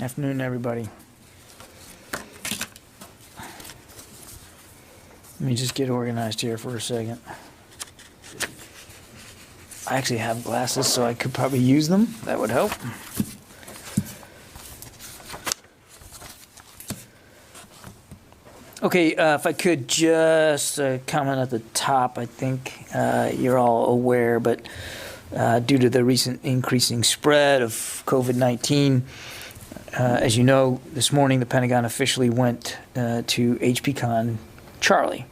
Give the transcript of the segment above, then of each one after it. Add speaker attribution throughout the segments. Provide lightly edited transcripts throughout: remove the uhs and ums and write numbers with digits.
Speaker 1: Afternoon, everybody. Let me just get organized here for a second. I actually have glasses, so I could probably use them. That would help. Okay, if I could just comment at the top, I think you're all aware, but due to the recent increasing spread of COVID-19, as you know, this morning the Pentagon officially went to HPCON Charlie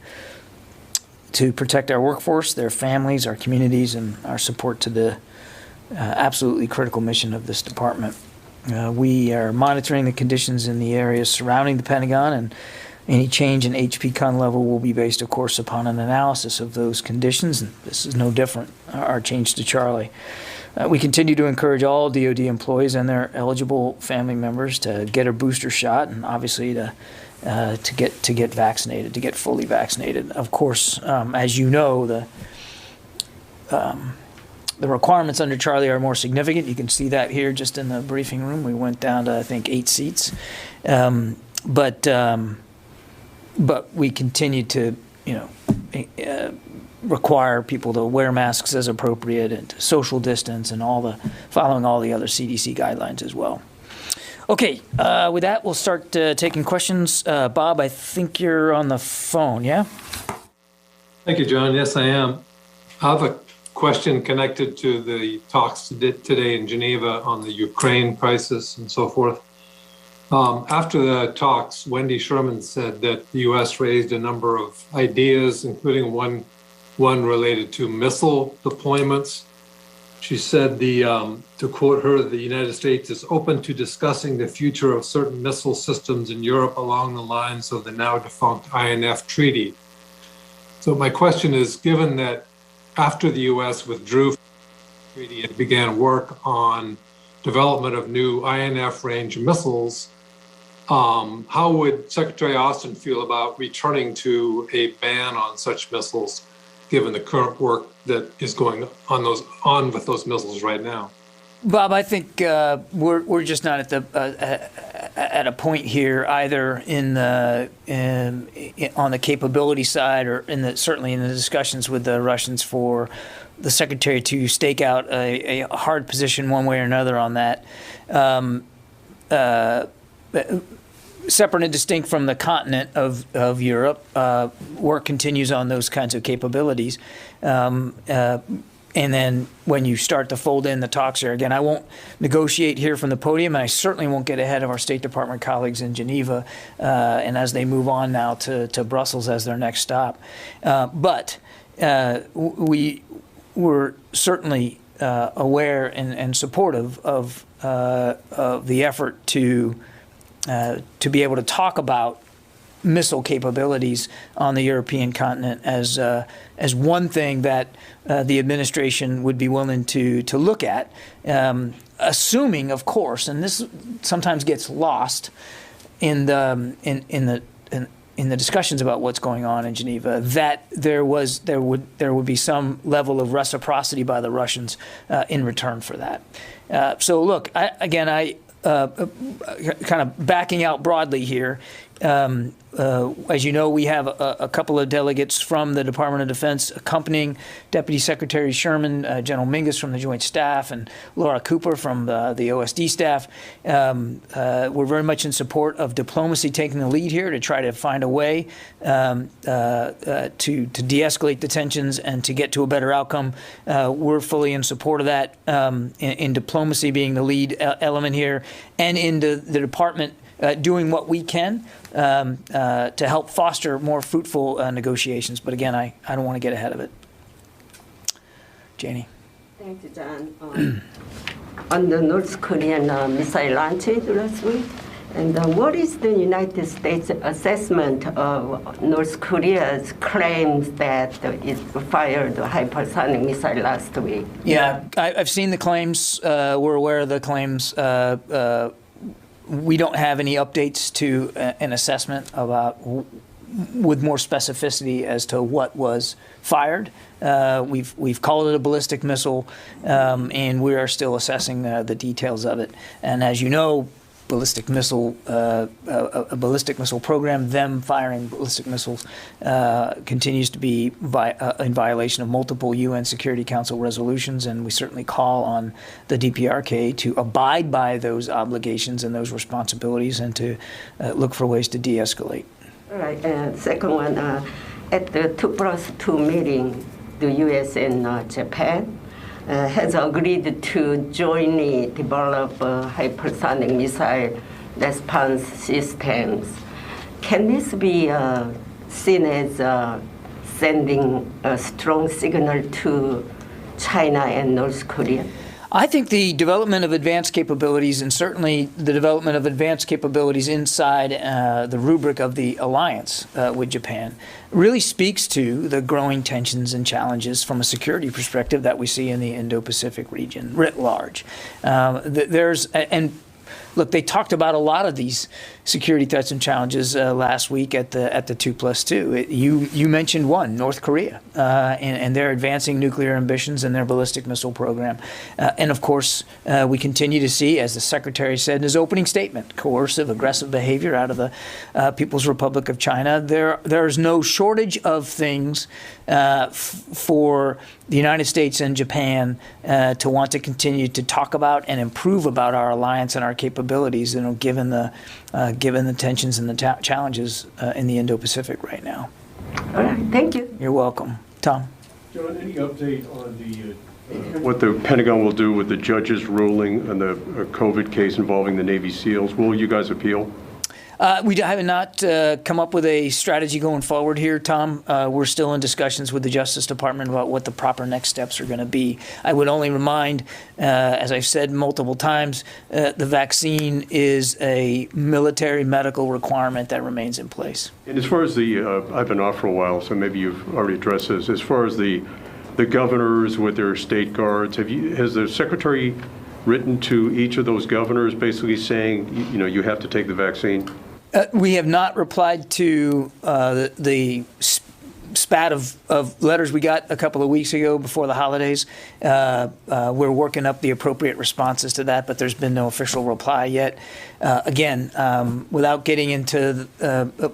Speaker 1: to protect our workforce, their families, our communities, and our support to the absolutely critical mission of this department. We are monitoring the conditions in the areas surrounding the Pentagon, and any change in HPCON level will be based, of course, upon an analysis of those conditions, and this is no different, our change to Charlie. We continue to encourage all DoD employees and their eligible family members to get a booster shot, and obviously to get vaccinated, to get fully vaccinated. Of course, as you know, the requirements under Charlie are more significant. You can see that here just in the briefing room. We went down to, I think, 8 seats, but we continue to, require people to wear masks as appropriate and to social distance and following all the other CDC guidelines as well. Okay, with that, we'll start taking questions. Bob, I think you're on the phone, yeah?
Speaker 2: Thank you, John. Yes, I am. I have a question connected to the talks today in Geneva on the Ukraine crisis and so forth. After the talks, Wendy Sherman said that the U.S. raised a number of ideas, including one related to missile deployments. She said, to quote her, the United States is open to discussing the future of certain missile systems in Europe along the lines of the now defunct INF treaty. So my question is, given that after the U.S. withdrew from the treaty and began work on development of new INF range missiles, how would Secretary Austin feel about returning to a ban on such missiles, given the current work that is going on with those missiles right now?
Speaker 1: Bob, I think we're just not at a point here either on the capability side or certainly in the discussions with the Russians for the Secretary to stake out a hard position one way or another on that. Separate and distinct from the continent of Europe, work continues on those kinds of capabilities. And then when you start to fold in the talks here, again, I won't negotiate here from the podium, and I certainly won't get ahead of our State Department colleagues in Geneva and as they move on now to Brussels as their next stop. But we were certainly aware and supportive of the effort to be able to talk about missile capabilities on the European continent as one thing that the administration would be willing to look at, assuming, of course, and this sometimes gets lost in the discussions about what's going on in Geneva, that there would be some level of reciprocity by the Russians in return for that. So look, I kind of backing out broadly here. As you know, we have a couple of delegates from the Department of Defense accompanying Deputy Secretary Sherman, General Mingus from the Joint Staff, and Laura Cooper from the OSD staff. We're very much in support of diplomacy taking the lead here to try to find a way to de-escalate the tensions and to get to a better outcome. We're fully in support of that, in diplomacy being the lead element here, and in the department doing what we can to help foster more fruitful negotiations. But again, I don't want to get ahead of it. Janie.
Speaker 3: Thank you, John. On the North Korean missile launch last week, and what is the United States assessment of North Korea's claims that it fired a hypersonic missile last week?
Speaker 1: Yeah, I've seen the claims. We're aware of the claims. We don't have any updates to an assessment about with more specificity as to what was fired. We've called it a ballistic missile, and we are still assessing the details of it. And as you know, ballistic missile a ballistic missile program. Them firing ballistic missiles continues to be in violation of multiple UN Security Council resolutions, and we certainly call on the DPRK to abide by those obligations and those responsibilities, and to look for ways to de-escalate.
Speaker 3: All right. Second one, at the 2+2 meeting, the U.S. and Japan has agreed to jointly develop hypersonic missile response systems. Can this be seen as sending a strong signal to China and North Korea?
Speaker 1: I think the development of advanced capabilities, and certainly the development of advanced capabilities inside the rubric of the alliance with Japan, really speaks to the growing tensions and challenges from a security perspective that we see in the Indo-Pacific region writ large. Look, they talked about a lot of these security threats and challenges last week at the 2+2. You mentioned one, North Korea, and their advancing nuclear ambitions and their ballistic missile program. And of course, we continue to see, as the Secretary said in his opening statement, coercive, aggressive behavior out of the People's Republic of China. There's no shortage of things for the United States and Japan to want to continue to talk about and improve about our alliance and our capabilities, given the tensions and the challenges in the Indo-Pacific right now.
Speaker 3: All right, thank you.
Speaker 1: You're welcome. Tom?
Speaker 4: John, any update on the
Speaker 5: what the Pentagon will do with the judge's ruling on the COVID case involving the Navy SEALs? Will you guys appeal?
Speaker 1: We have not come up with a strategy going forward here, Tom. We're still in discussions with the Justice Department about what the proper next steps are going to be. I would only remind, as I've said multiple times, the vaccine is a military medical requirement that remains in place.
Speaker 5: And as far as I've been off for a while, so maybe you've already addressed this. As far as the governors with their state guards, has the Secretary written to each of those governors basically saying, you have to take the vaccine?
Speaker 1: We have not replied to the spat of letters we got a couple of weeks ago before the holidays. We're working up the appropriate responses to that, but there's been no official reply yet. Again, without getting into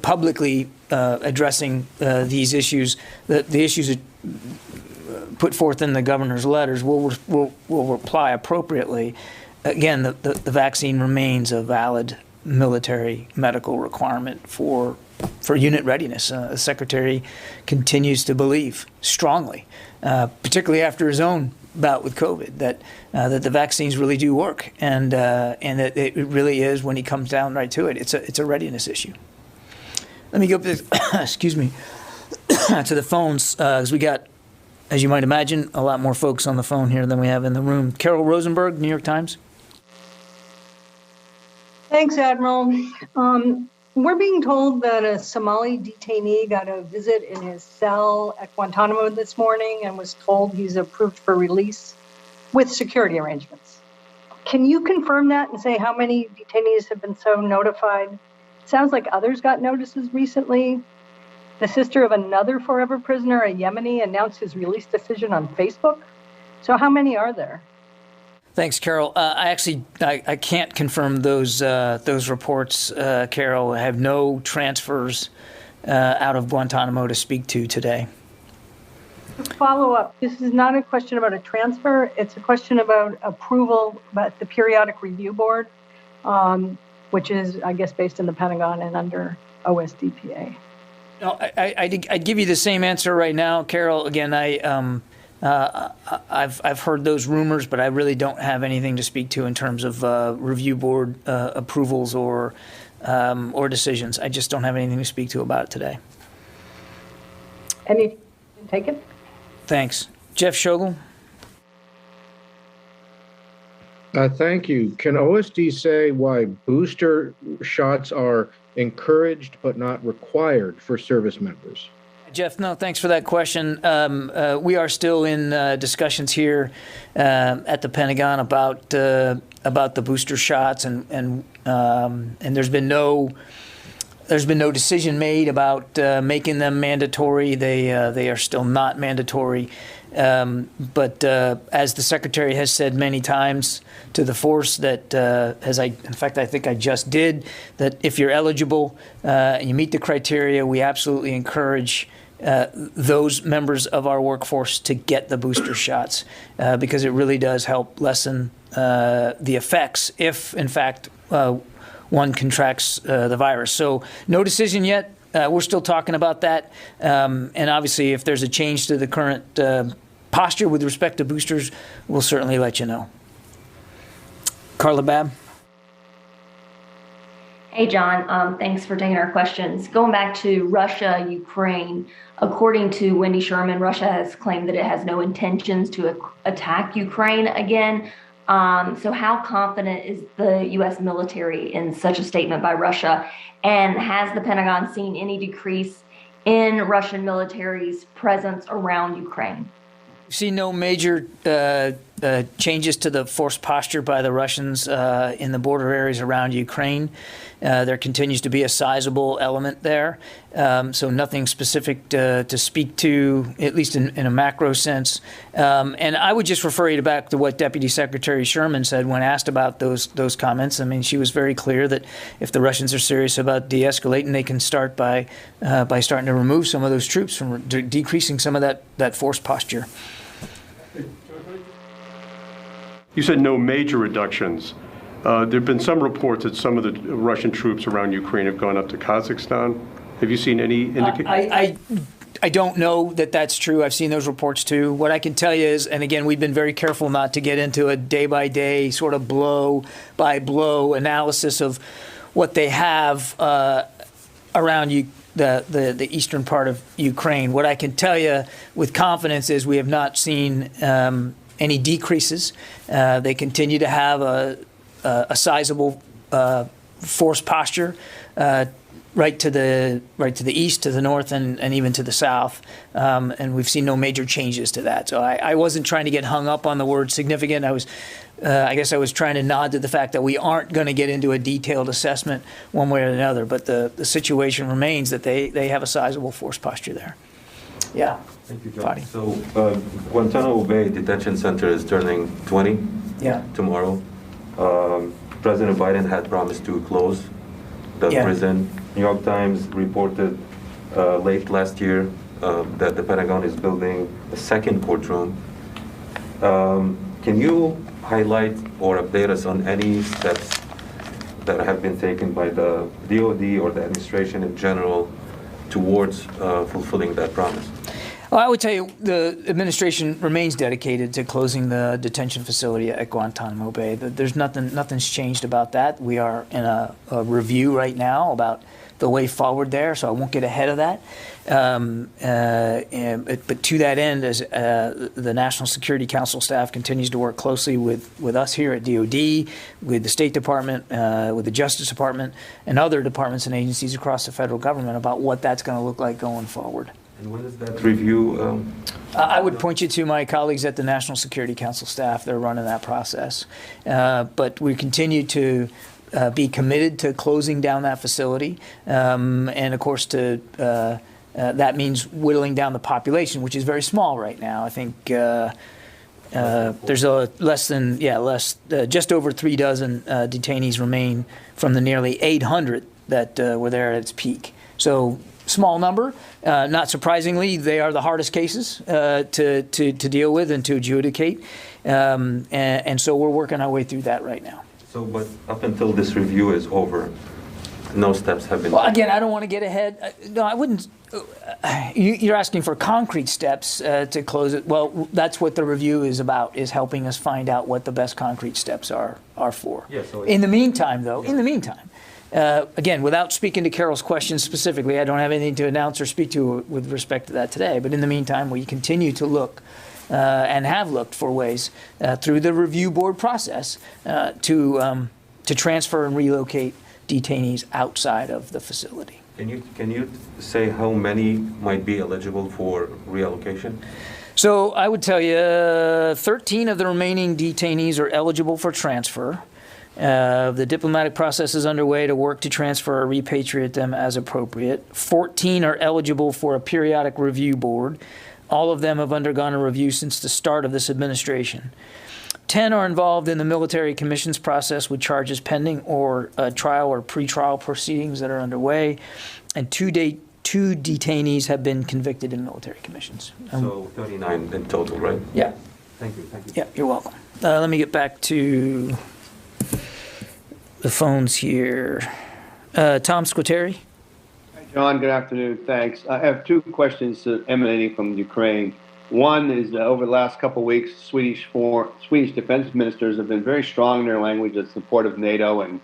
Speaker 1: publicly addressing these issues, the issues put forth in the governor's letters, we'll reply appropriately. Again, the vaccine remains a valid military medical requirement for unit readiness. The Secretary continues to believe strongly, particularly after his own bout with COVID, that the vaccines really do work, and that it really is, when he comes down right to it, it's a readiness issue. Let me go up excuse me, to the phones, because we got, as you might imagine, a lot more folks on the phone here than we have in the room. Carol Rosenberg, New York Times.
Speaker 6: Thanks, Admiral. We're being told that a Somali detainee got a visit in his cell at Guantanamo this morning and was told he's approved for release with security arrangements. Can you confirm that and say how many detainees have been so notified? It sounds like others got notices recently. The sister of another forever prisoner, a Yemeni, announced his release decision on Facebook. So how many are there?
Speaker 1: Thanks, Carol. I can't confirm those reports, Carol. I have no transfers out of Guantanamo to speak to today.
Speaker 6: Follow up. This is not a question about a transfer. It's a question about approval about the Periodic Review Board, which is, I guess, based in the Pentagon and under OSDPA.
Speaker 1: No, I'd give you the same answer right now, Carol. Again, I've heard those rumors, but I really don't have anything to speak to in terms of review board approvals or decisions. I just don't have anything to speak to about it today.
Speaker 6: Any taken?
Speaker 1: Thanks. Jeff Shogel.
Speaker 7: Thank you. Can OSD say why booster shots are encouraged but not required for service members?
Speaker 1: Jeff, no, thanks for that question. We are still in discussions here at the Pentagon about the booster shots, and there's been no decision made about making them mandatory. They are still not mandatory. But as the Secretary has said many times to the force, that in fact, I think I just did, that if you're eligible and you meet the criteria, we absolutely encourage those members of our workforce to get the booster shots because it really does help lessen the effects if, in fact, one contracts the virus. So no decision yet. We're still talking about that. And obviously, if there's a change to the current posture with respect to boosters, we'll certainly let you know. Carla Babb.
Speaker 8: Hey, John. Thanks for taking our questions. Going back to Russia, Ukraine, according to Wendy Sherman, Russia has claimed that it has no intentions to attack Ukraine again. So how confident is the U.S. military in such a statement by Russia? And has the Pentagon seen any decrease in Russian military's presence around Ukraine?
Speaker 1: We see no major changes to the force posture by the Russians in the border areas around Ukraine. There continues to be a sizable element there. So nothing specific to speak to, at least in a macro sense. And I would just refer you back to what Deputy Secretary Sherman said when asked about those comments. I mean, she was very clear that if the Russians are serious about de-escalating, they can start by starting to remove some of those troops, from decreasing some of that force posture.
Speaker 5: You said no major reductions. There have been some reports that some of the Russian troops around Ukraine have gone up to Kazakhstan. Have you seen any indication?
Speaker 1: I don't know that that's true. I've seen those reports too. What I can tell you is, and again, we've been very careful not to get into a day-by-day sort of blow-by-blow analysis of what they have around the eastern part of Ukraine. What I can tell you with confidence is we have not seen any decreases. They continue to have a sizable force posture right to the east, to the north, and even to the south, and we've seen no major changes to that. So I wasn't trying to get hung up on the word significant. I guess I was trying to nod to the fact that we aren't going to get into a detailed assessment one way or another, but the situation remains that they have a sizable force posture there. Yeah.
Speaker 9: Thank you, John.
Speaker 1: Fadi.
Speaker 9: So Guantanamo Bay Detention Center is turning 20 tomorrow. President Biden had promised to close the prison. New York Times reported late last year that the Pentagon is building a second courtroom. Can you highlight or update us on any steps that have been taken by the DoD or the administration in general towards fulfilling that promise?
Speaker 1: Well, I would tell you the administration remains dedicated to closing the detention facility at Guantanamo Bay. There's nothing's changed about that. We are in a review right now about the way forward there, so I won't get ahead of that. But to that end, as the National Security Council staff continues to work closely with us here at DoD, with the State Department, with the Justice Department, and other departments and agencies across the federal government about what that's going to look like going forward.
Speaker 9: And when is that review?
Speaker 1: I would point you to my colleagues at the National Security Council staff. They're running that process. But we continue to be committed to closing down that facility. And, of course, that means whittling down the population, which is very small right now. I think there's just over 3 dozen detainees remain from the nearly 800 that were there at its peak. So small number. Not surprisingly, they are the hardest cases to deal with and to adjudicate. And so we're working our way through that right now.
Speaker 9: So, but up until this review is over, no steps have been
Speaker 1: Well,
Speaker 9: taken.
Speaker 1: again, I don't want to get ahead. No, I wouldn't. You're asking for concrete steps to close it. Well, that's what the review is about, is helping us find out what the best concrete steps are for.
Speaker 9: Yeah, so
Speaker 1: in the meantime, though, again, without speaking to Carol's question specifically, I don't have anything to announce or speak to with respect to that today. But in the meantime, we continue to look and have looked for ways through the review board process to transfer and relocate detainees outside of the facility.
Speaker 9: Can you say how many might be eligible for reallocation?
Speaker 1: So I would tell you 13 of the remaining detainees are eligible for transfer. The diplomatic process is underway to work to transfer or repatriate them as appropriate. 14 are eligible for a periodic review board. All of them have undergone a review since the start of this administration. 10 are involved in the military commissions process with charges pending or trial or pretrial proceedings that are underway, and two detainees have been convicted in military commissions.
Speaker 9: So 39 in total, right?
Speaker 1: Yeah.
Speaker 9: Thank you. Thank you.
Speaker 1: Yeah, you're welcome. Let me get back to the phones here. Tom Squitieri.
Speaker 10: John, good afternoon. Thanks. I have two questions emanating from Ukraine. One is over the last couple of weeks, Swedish defense ministers have been very strong in their language in support of NATO and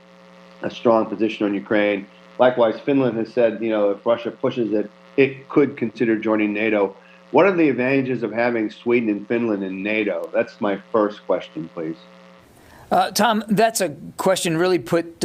Speaker 10: a strong position on Ukraine. Likewise, Finland has said, if Russia pushes it, it could consider joining NATO. What are the advantages of having Sweden and Finland in NATO? That's my first question, please.
Speaker 1: Tom, that's a question really put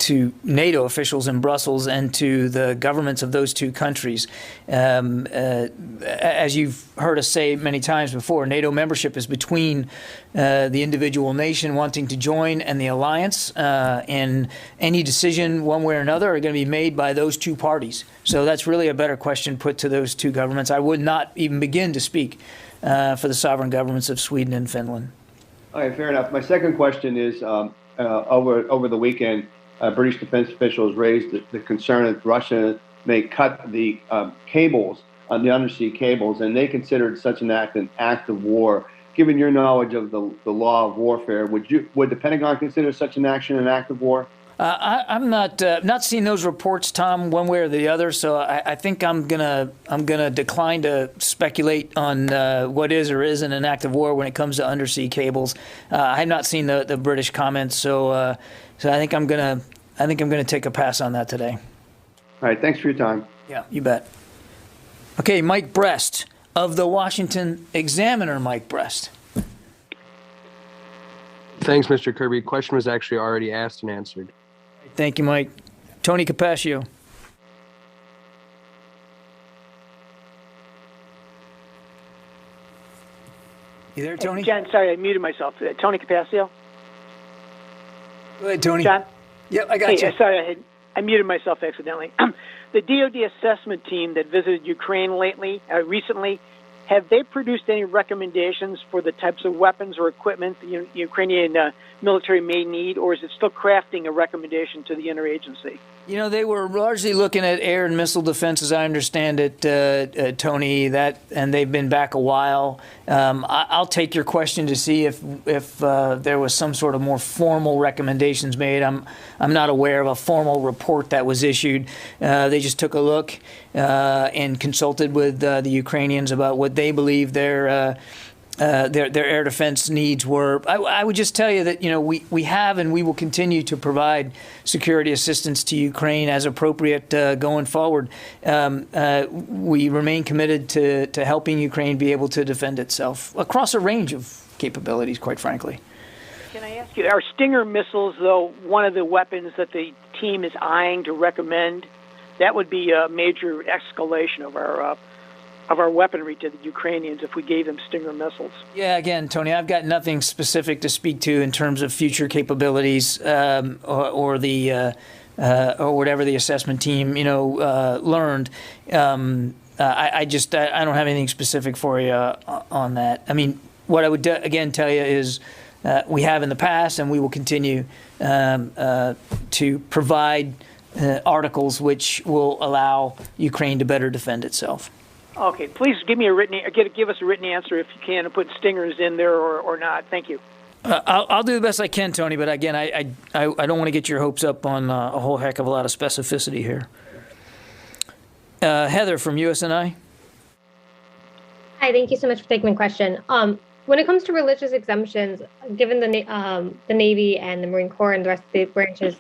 Speaker 1: to NATO officials in Brussels and to the governments of those two countries. As you've heard us say many times before, NATO membership is between the individual nation wanting to join and the alliance, and any decision one way or another are going to be made by those two parties. So that's really a better question put to those two governments. I would not even begin to speak for the sovereign governments of Sweden and Finland.
Speaker 10: All right, fair enough. My second question is, over the weekend, British defense officials raised the concern that Russia may cut the cables, the undersea cables, and they considered such an act of war. Given your knowledge of the law of warfare, would the Pentagon consider such an action an act of war?
Speaker 1: I'm not seeing those reports, Tom, one way or the other. So I think I'm gonna decline to speculate on what is or isn't an act of war when it comes to undersea cables. I have not seen the British comments, so I think I'm gonna take a pass on that today.
Speaker 10: All right, thanks for your time.
Speaker 1: Yeah, you bet. Okay, Mike Brest of the Washington Examiner. Mike Brest.
Speaker 11: Thanks, Mr. Kirby. Question was actually already asked and answered.
Speaker 1: Thank you, Mike. Tony Capaccio. You there, Tony?
Speaker 12: John, sorry, I muted myself. Tony Capaccio.
Speaker 1: Go ahead, Tony.
Speaker 12: John?
Speaker 1: Yep, I got you.
Speaker 12: Sorry, I muted myself accidentally. The DoD assessment team that visited Ukraine recently, have they produced any recommendations for the types of weapons or equipment the Ukrainian military may need, or is it still crafting a recommendation to the interagency?
Speaker 1: They were largely looking at air and missile defense, as I understand it, Tony. And they've been back a while. I'll take your question to see if there was some sort of more formal recommendations made. I'm not aware of a formal report that was issued. They just took a look and consulted with the Ukrainians about what they believe their air defense needs were. I would just tell you that we have and we will continue to provide security assistance to Ukraine as appropriate going forward. We remain committed to helping Ukraine be able to defend itself across a range of capabilities, quite frankly.
Speaker 12: Can I ask you, are Stinger missiles, though, one of the weapons that the team is eyeing to recommend? That would be a major escalation of our weaponry to the Ukrainians if we gave them Stinger missiles. Yeah,
Speaker 1: again, Tony, I've got nothing specific to speak to in terms of future capabilities or whatever the assessment team learned. I don't have anything specific for you on that. I mean, what I would again tell you is we have in the past, and we will continue to provide articles which will allow Ukraine to better defend itself.
Speaker 12: Okay, please give us a written answer if you can, and put Stingers in there or not. Thank you.
Speaker 1: I'll do the best I can, Tony. But again, I don't want to get your hopes up on a whole heck of a lot of specificity here. Heather from USNI.
Speaker 13: Hi, thank you so much for taking my question. When it comes to religious exemptions, given the Navy and the Marine Corps and the rest of the branches'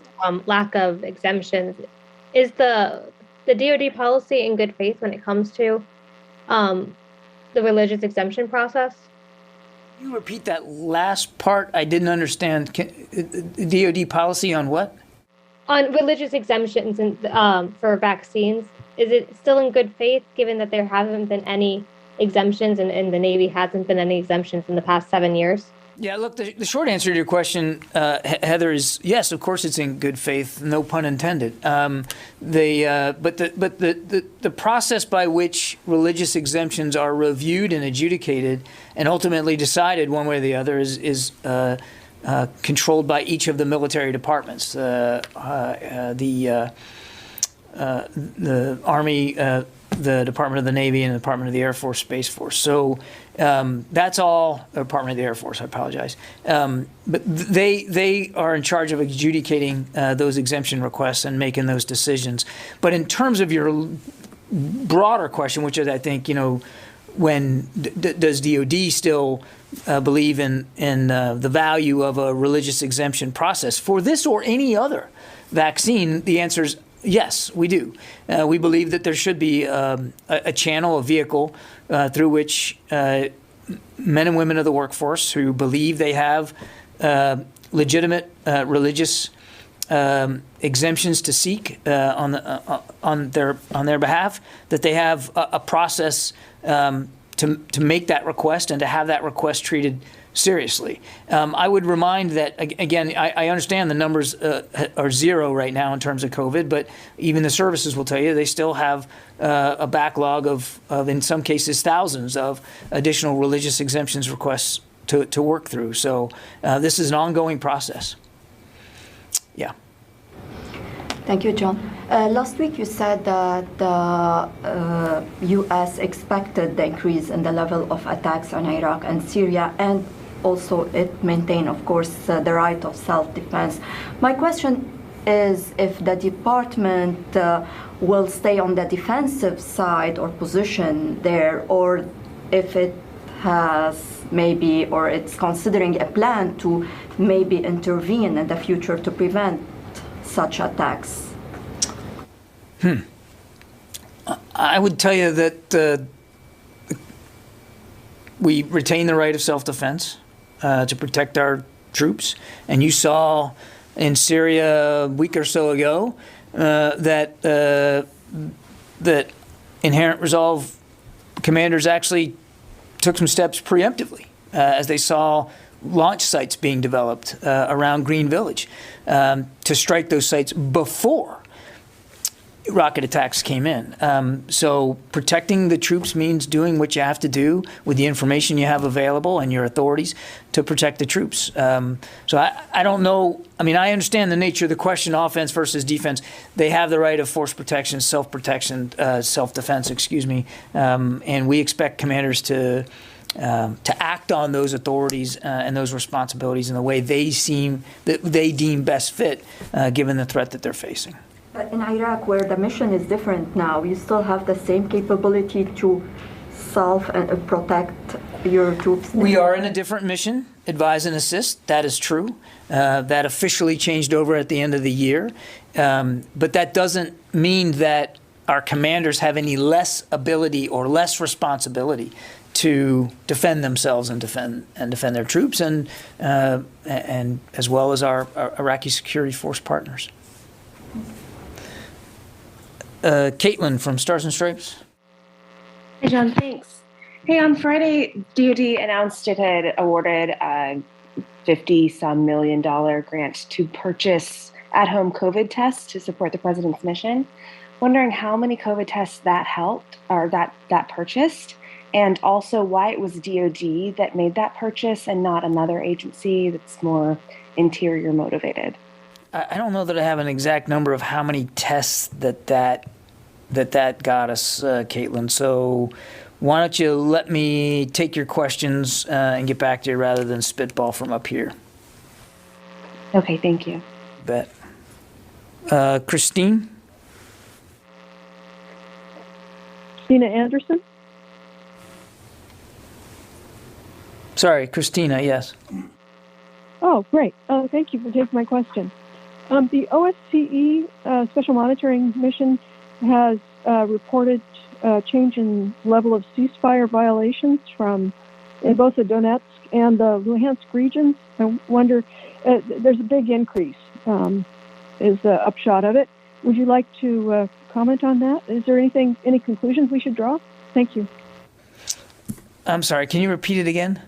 Speaker 13: lack of exemptions, is the DoD policy in good faith when it comes to the religious exemption process?
Speaker 1: Can you repeat that last part? I didn't understand. DoD policy on what?
Speaker 13: On religious exemptions and for vaccines. Is it still in good faith, given that there haven't been any exemptions, and the Navy hasn't been any exemptions in the past 7 years?
Speaker 1: Yeah, look, the short answer to your question, Heather, is yes. Of course, it's in good faith, no pun intended. But the process by which religious exemptions are reviewed and adjudicated, and ultimately decided one way or the other, is controlled by each of the military departments. The Army, the Department of the Navy, and the Department of the Air Force, Space Force. So that's all, Department of the Air Force, I apologize. But they are in charge of adjudicating those exemption requests and making those decisions. But in terms of your broader question, which is, I think, when does DOD still believe in the value of a religious exemption process for this or any other vaccine, the answer is yes, we do. We believe that there should be a channel, a vehicle through which men and women of the workforce who believe they have legitimate religious exemptions to seek on their behalf, that they have a process to make that request and to have that request treated seriously. I would remind that, again, I understand the numbers are zero right now in terms of COVID, but even the services will tell you they still have a backlog of, in some cases, thousands of additional religious exemptions requests to work through. So this is an ongoing process. Yeah.
Speaker 14: Thank you, John. Last week you said that the U.S. expected the increase in the level of attacks on Iraq and Syria, and also it maintained, of course, the right of self-defense. My question is if the department will stay on the defensive side or position there, or if it has maybe, or it's considering a plan to maybe intervene in the future to prevent such attacks.
Speaker 1: I would tell you that we retain the right of self-defense to protect our troops. And you saw in Syria a week or so ago that Inherent Resolve commanders actually took some steps preemptively as they saw launch sites being developed around Green Village to strike those sites before rocket attacks came in. So protecting the troops means doing what you have to do with the information you have available and your authorities to protect the troops. So I don't know. I mean, I understand the nature of the question, offense versus defense. They have the right of force protection, self-protection, self-defense, excuse me. And we expect commanders to act on those authorities and those responsibilities in the way they deem best fit, given the threat that they're facing.
Speaker 14: But in Iraq, where the mission is different now, you still have the same capability to protect your troops?
Speaker 1: We are in a different mission, advise and assist. That is true. That officially changed over at the end of the year. But that doesn't mean that our commanders have any less ability or less responsibility to defend themselves and defend their troops, and as well as our Iraqi security force partners. Caitlin from Stars and Stripes.
Speaker 15: Hey, John, thanks. Hey, on Friday, DoD announced it had awarded a $50-some million grant to purchase at-home COVID tests to support the president's mission. Wondering how many COVID tests that helped, or that purchased, and also why it was DoD that made that purchase and not another agency that's more interior motivated.
Speaker 1: I don't know that I have an exact number of how many tests that got us, Caitlin. So why don't you let me take your questions and get back to you rather than spitball from up here.
Speaker 15: Okay, thank you.
Speaker 1: Bet. Christine?
Speaker 16: Christina Anderson?
Speaker 1: Sorry, Christina, yes.
Speaker 16: Oh, great. Thank you for taking my question. The OSCE Special Monitoring Mission has reported change in level of ceasefire violations in both the Donetsk and the Luhansk regions. I wonder, there's a big increase, is the upshot of it. Would you like to comment on that? Is there any conclusions we should draw? Thank you.
Speaker 1: I'm sorry, can you repeat it again?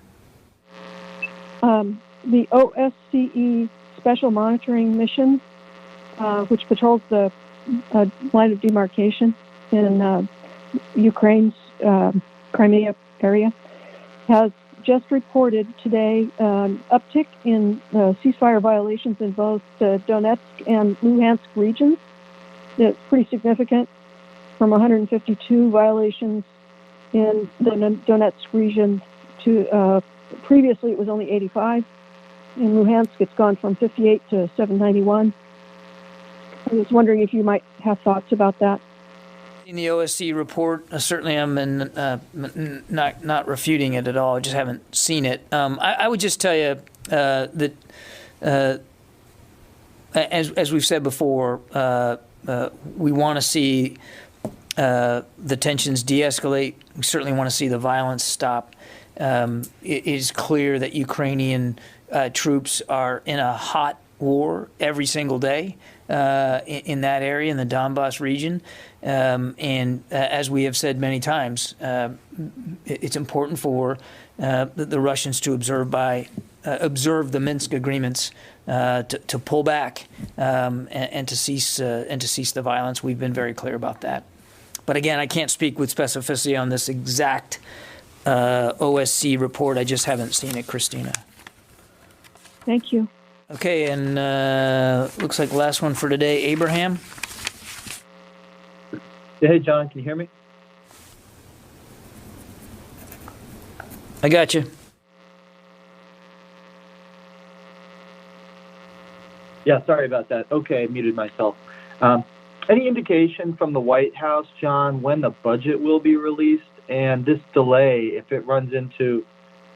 Speaker 16: The OSCE Special Monitoring Mission, which patrols the line of demarcation in Ukraine's Crimea area, has just reported today an uptick in ceasefire violations in both the Donetsk and Luhansk regions. It's pretty significant, from 152 violations in the Donetsk region to previously it was only 85. In Luhansk, it's gone from 58 to 791. I was wondering if you might have thoughts about that.
Speaker 1: In the OSCE report, certainly I'm not refuting it at all. I just haven't seen it. I would just tell you that, as we've said before, we want to see the tensions de-escalate. We certainly want to see the violence stop. It is clear that Ukrainian troops are in a hot war every single day in that area, in the Donbass region. And as we have said many times, it's important for the Russians to observe the Minsk agreements, to pull back and to cease the violence. We've been very clear about that. But again, I can't speak with specificity on this exact OSCE report. I just haven't seen it, Christina.
Speaker 16: Thank you.
Speaker 1: Okay, and looks like the last one for today, Abraham.
Speaker 17: Hey, John, can you hear me?
Speaker 1: I got you.
Speaker 17: Yeah, sorry about that. Okay, I muted myself. Any indication from the White House, John, when the budget will be released? And this delay, if it runs into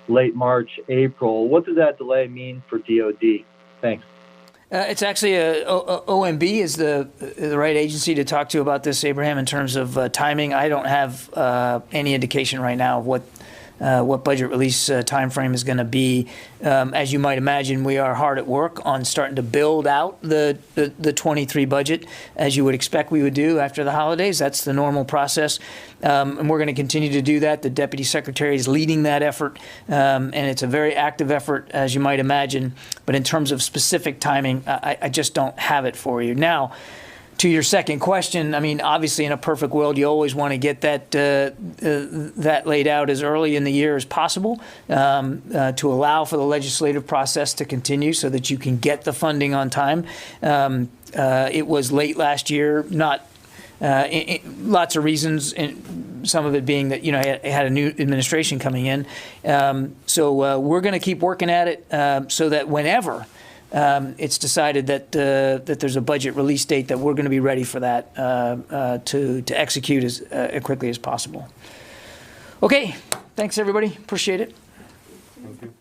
Speaker 17: late March, April, what does that delay mean for DOD? Thanks.
Speaker 1: It's actually OMB is the right agency to talk to about this, Abraham, in terms of timing. I don't have any indication right now of what budget release time frame is going to be. As you might imagine, we are hard at work on starting to build out the 23 budget, as you would expect we would do after the holidays. That's the normal process, and we're going to continue to do that. The Deputy Secretary is leading that effort, and it's a very active effort, as you might imagine. But in terms of specific timing, I just don't have it for you. Now, to your second question, I mean, obviously in a perfect world, you always want to get that laid out as early in the year as possible to allow for the legislative process to continue so that you can get the funding on time. It was late last year, not lots of reasons, and some of it being that, it had a new administration coming in. So we're going to keep working at it so that whenever it's decided that there's a budget release date, that we're going to be ready for that to execute as quickly as possible. Okay, thanks everybody. Appreciate it.
Speaker 9: Thank you.